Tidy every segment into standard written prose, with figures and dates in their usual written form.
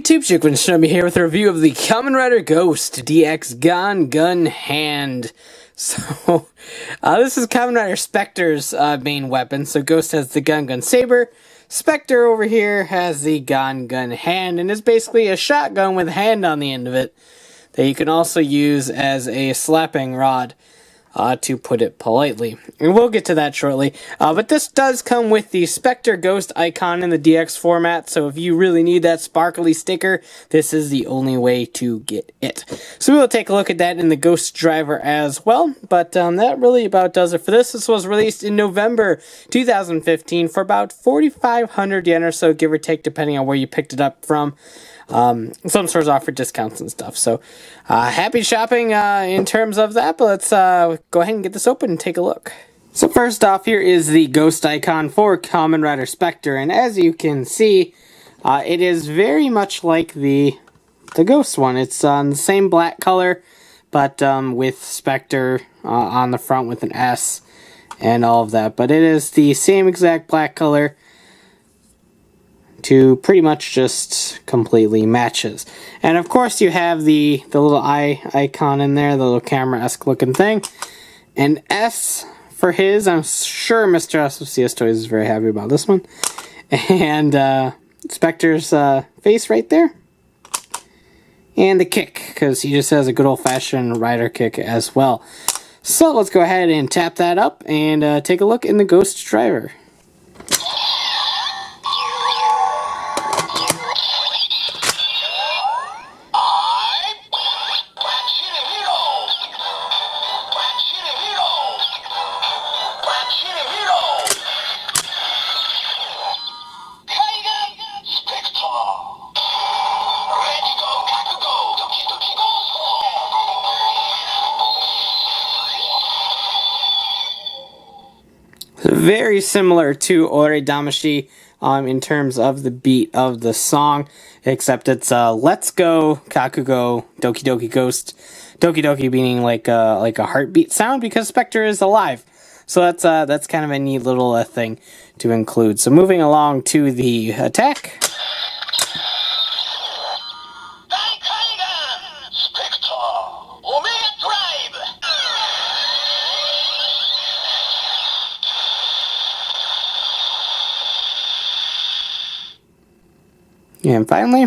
YouTube, Chicken Shinobi here with a review of the Kamen Rider Ghost DX Gan Gun Hand. So, this is Kamen Rider Specter's main weapon. So Ghost has the Gan Gun Saber. Specter over here has the Gan Gun Hand, and it's basically a shotgun with a hand on the end of it that you can also use as a slapping rod. To put it politely. And we'll get to that shortly. But this does come with the Specter Ghost Eyecon in the DX format, so if you really need that sparkly sticker, this is the only way to get it. So we will take a look at that in the Ghost driver as well, but that really about does it for this. This was released in November 2015 for about 4,500 yen or so, give or take, depending on where you picked it up from. Some stores offer discounts and stuff, so happy shopping in terms of that, but let's go ahead and get this open and take a look. So first off, here is the Ghost Eyecon for Kamen Rider Specter, and as you can see, it is very much like the Ghost one. It's the same black color, but with Specter on the front with an S and all of that, but it is the same exact black color. To pretty much just completely matches. And of course you have the little eye icon in there, the little camera-esque looking thing. And S for his, I'm sure Mr. S of CS Toys is very happy about this one. And Specter's face right there. And the kick, because he just has a good old-fashioned rider kick as well. So let's go ahead and tap that up and take a look in the Ghost driver. Very similar to Ore Damashi in terms of the beat of the song, except it's Let's Go, Kakugo, Doki Doki Ghost. Doki Doki being like a heartbeat sound because Specter is alive. So that's kind of a neat little thing to include. So moving along to the attack. And finally,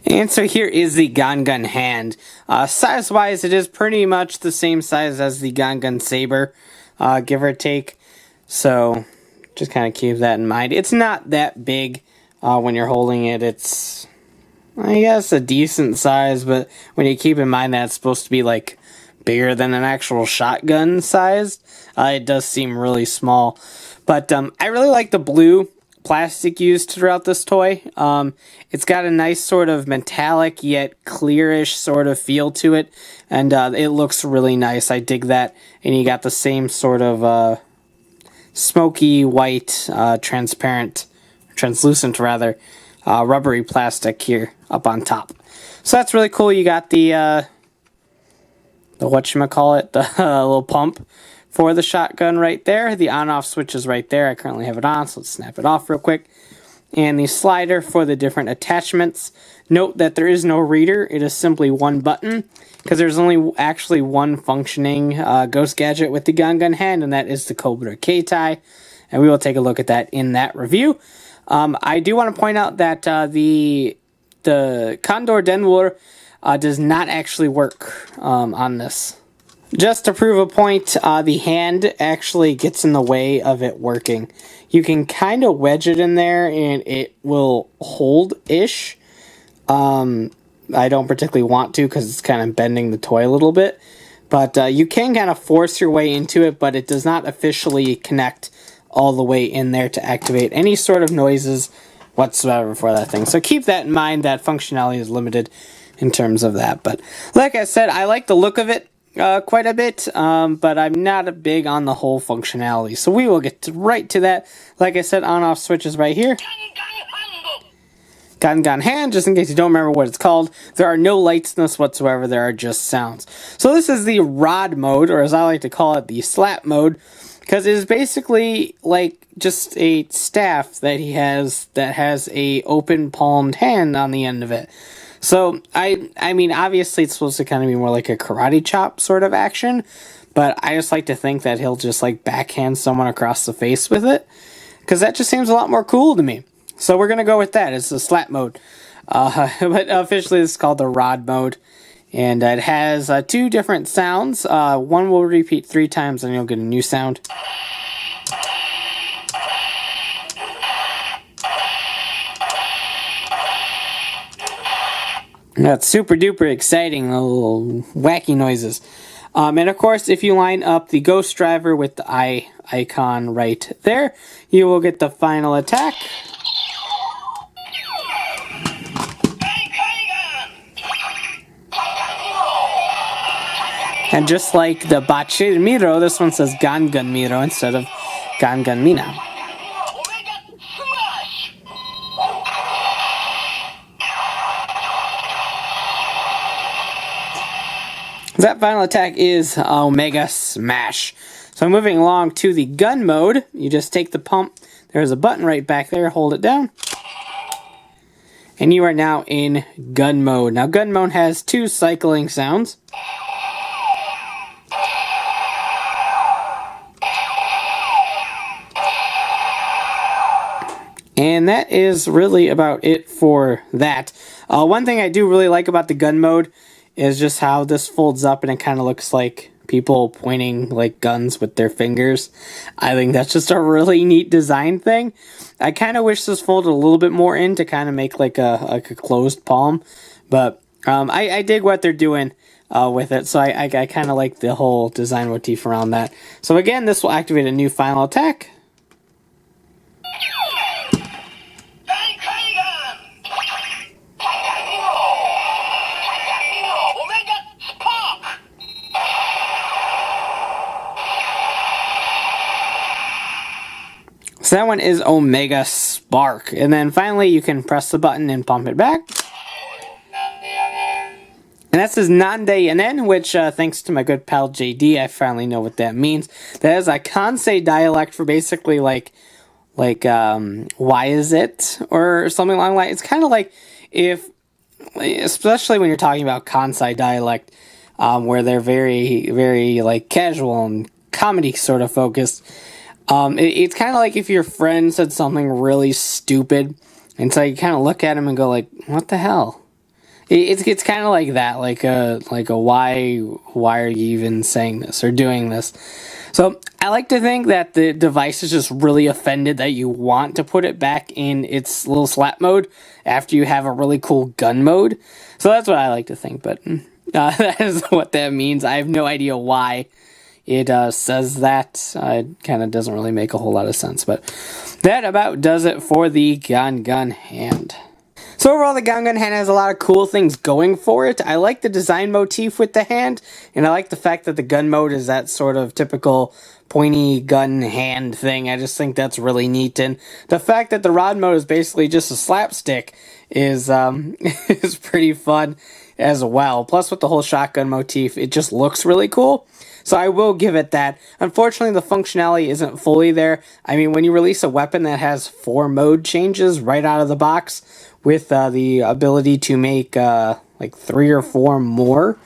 and so here is the Gan Gun Hand. Size-wise, it is pretty much the same size as the Gan Gun Saber, give or take. So just kind of keep that in mind. It's not that big. When you're holding it, it's, I guess, a decent size, but when you keep in mind that it's supposed to be, like, bigger than an actual shotgun size, it does seem really small. But I really like the blue plastic used throughout this toy. It's got a nice sort of metallic yet clearish sort of feel to it, and it looks really nice. I dig that. And you got the same sort of smoky white, translucent rather, rubbery plastic here up on top. So that's really cool. You got the whatchamacallit, the little pump for the shotgun right there. The on-off switch is right there. I currently have it on, so let's snap it off real quick. And the slider for the different attachments. Note that there is no reader. It is simply one button, because there's only actually one functioning Ghost Gadget with the Gan Gun Hand, and that is the Cobra Keitai. And we will take a look at that in that review. I do want to point out that the Condor Denwor does not actually work on this. Just to prove a point, the hand actually gets in the way of it working. You can kind of wedge it in there and it will hold-ish. I don't particularly want to because it's kind of bending the toy a little bit. But you can kind of force your way into it, but it does not officially connect all the way in there to activate any sort of noises whatsoever for that thing. So keep that in mind, that functionality is limited in terms of that. But like I said, I like the look of it quite a bit, but I'm not big on the whole functionality. So we will get right to that. Like I said, on-off switches right here. Gan Gun Hand, just in case you don't remember what it's called. There are no lights in this whatsoever, there are just sounds. So this is the rod mode, or as I like to call it, the slap mode, because it is basically like just a staff that he has that has a open palmed hand on the end of it. So, I mean, obviously it's supposed to kind of be more like a karate chop sort of action, but I just like to think that he'll just like backhand someone across the face with it, because that just seems a lot more cool to me. So we're going to go with that. It's the slap mode. But officially this is called the rod mode, and it has 2 different sounds. One will repeat 3 times and you'll get a new sound. That's super duper exciting, little wacky noises. And of course, if you line up the Ghost Driver with the eye icon right there, you will get the final attack. And just like the Bachir Miro, this one says Gan Gun Miro instead of Gan Gun Mina. That final attack is Omega Smash. So moving along to the gun mode, you just take the pump, there's a button right back there, hold it down, and you are now in gun mode. Now gun mode has 2 cycling sounds. And that is really about it for that. One thing I do really like about the gun mode is just how this folds up and it kind of looks like people pointing like guns with their fingers. I think that's just a really neat design thing. I kind of wish this folded a little bit more in to kind of make like a closed palm, but I dig what they're doing with it, so I kind of like the whole design motif around that. So again, this will activate a new final attack. So that one is Omega Spark. And then finally you can press the button and pump it back. And that says Nande Yanen, which thanks to my good pal JD, I finally know what that means. That is a Kansei dialect for basically like why is it? Or something along that. It's kind of like if, especially when you're talking about Kansei dialect, where they're very, very like casual and comedy sort of focused. It's kind of like if your friend said something really stupid, and so you kind of look at him and go like, "What the hell?" It's kind of like that, like a why are you even saying this or doing this? So I like to think that the device is just really offended that you want to put it back in its little slap mode after you have a really cool gun mode. So that's what I like to think, but that is what that means. I have no idea why it says that. It kind of doesn't really make a whole lot of sense, but that about does it for the Gan Gun Hand. So overall, the Gan Gun Hand has a lot of cool things going for it. I like the design motif with the hand, and I like the fact that the gun mode is that sort of typical pointy gun hand thing. I just think that's really neat, and the fact that the rod mode is basically just a slapstick is is pretty fun as well. Plus, with the whole shotgun motif, it just looks really cool. So I will give it that. Unfortunately, the functionality isn't fully there. I mean, when you release a weapon that has 4 mode changes right out of the box with the ability to make like 3 or 4 more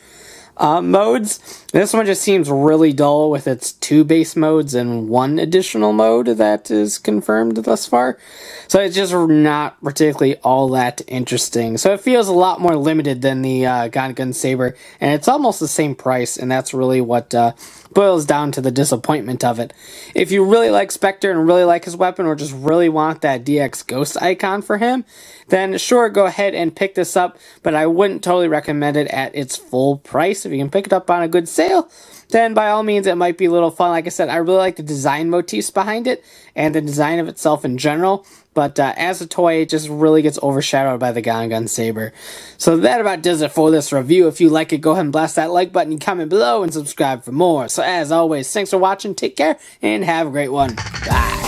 modes, this one just seems really dull with its 2 base modes and 1 additional mode that is confirmed thus far. So it's just not particularly all that interesting. So it feels a lot more limited than the Gan Gun Saber, and it's almost the same price, and that's really what boils down to the disappointment of it. If you really like Specter and really like his weapon, or just really want that DX Ghost Eyecon for him, then sure, go ahead and pick this up, but I wouldn't totally recommend it at its full price. If you can pick it up on a good sale, then by all means it might be a little fun. Like I said, I really like the design motifs behind it and the design of itself in general, but as a toy, it just really gets overshadowed by the Gan Gun Saber. So that about does it for this review. If you like it, go ahead and blast that like button, comment below, and subscribe for more. So as always, thanks for watching, take care, and have a great one. Bye.